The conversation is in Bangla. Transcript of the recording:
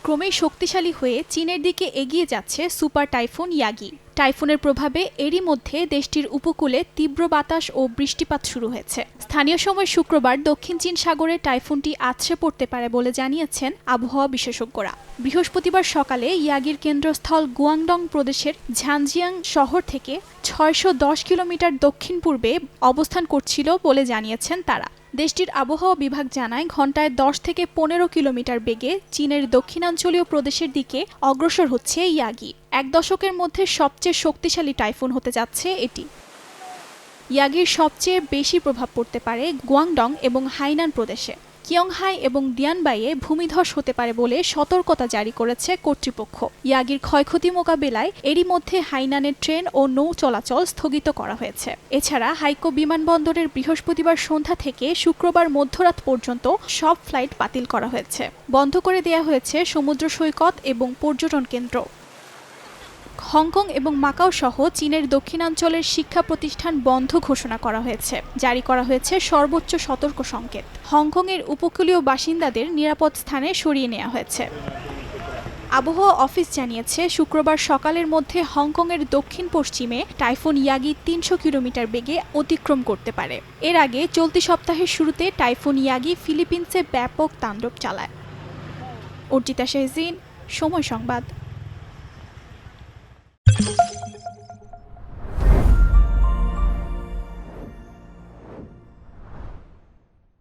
ক্রমেই শক্তিশালী হয়ে চীনের দিকে এগিয়ে যাচ্ছে সুপার টাইফুন ইয়াগি। টাইফুনের প্রভাবে এরই মধ্যে দেশটির উপকূলে তীব্র বাতাস ও বৃষ্টিপাত শুরু হয়েছে। স্থানীয় সময় শুক্রবার দক্ষিণ চীন সাগরে টাইফুনটি আছড়ে পড়তে পারে বলে জানিয়েছেন আবহাওয়া বিশেষজ্ঞরা। বৃহস্পতিবার সকালে ইয়াগির কেন্দ্রস্থল গুয়াংডং প্রদেশের ঝানজিয়াং শহর থেকে ৬১০ কিলোমিটার দক্ষিণ পূর্বে অবস্থান করছিল বলে জানিয়েছেন তারা। দেশটির আবহাওয়া বিভাগ জানায় ঘন্টায় ১০ থেকে ১৫ কিলোমিটার বেগে চীনের দক্ষিণাঞ্চলীয় প্রদেশের দিকে অগ্রসর হচ্ছে ইয়াগি। এক দশকের মধ্যে সবচেয়ে শক্তিশালী টাইফুন হতে যাচ্ছে এটি। ইয়াগির সবচেয়ে বেশি প্রভাব পড়তে পারে গুয়াংডং এবং হাইনান প্রদেশে। কিয়ংহাই এবং দিয়ানবাইয়ে ভূমিধস হতে পারে বলে সতর্কতা জারি করেছে কর্তৃপক্ষ। ইয়াগির ক্ষয়ক্ষতি মোকাবেলায় এরই মধ্যে হাইনানের ট্রেন ও নৌ চলাচল স্থগিত করা হয়েছে। এছাড়া হাইকো বিমানবন্দরের বৃহস্পতিবার সন্ধ্যা থেকে শুক্রবার মধ্যরাত পর্যন্ত সব ফ্লাইট বাতিল করা হয়েছে। বন্ধ করে দেয়া হয়েছে সমুদ্র সৈকত এবং পর্যটন কেন্দ্র। হংকং এবং মাকাও সহ চীনের দক্ষিণাঞ্চলের শিক্ষা প্রতিষ্ঠান বন্ধ ঘোষণা করা হয়েছে। জারি করা হয়েছে সর্বোচ্চ সতর্ক সংকেত। হংকংয়ের উপকূলীয় বাসিন্দাদের নিরাপদ স্থানে সরিয়ে নেওয়া হয়েছে। আবহাওয়া অফিস জানিয়েছে শুক্রবার সকালের মধ্যে হংকংয়ের দক্ষিণ পশ্চিমে টাইফুন ইয়াগি ৩০০ কিলোমিটার বেগে অতিক্রম করতে পারে। এর আগে চলতি সপ্তাহের শুরুতে টাইফুন ইয়াগি ফিলিপিন্সে ব্যাপক তাণ্ডব চালায়। অর্জিতা শাহজিন, সময় সংবাদ।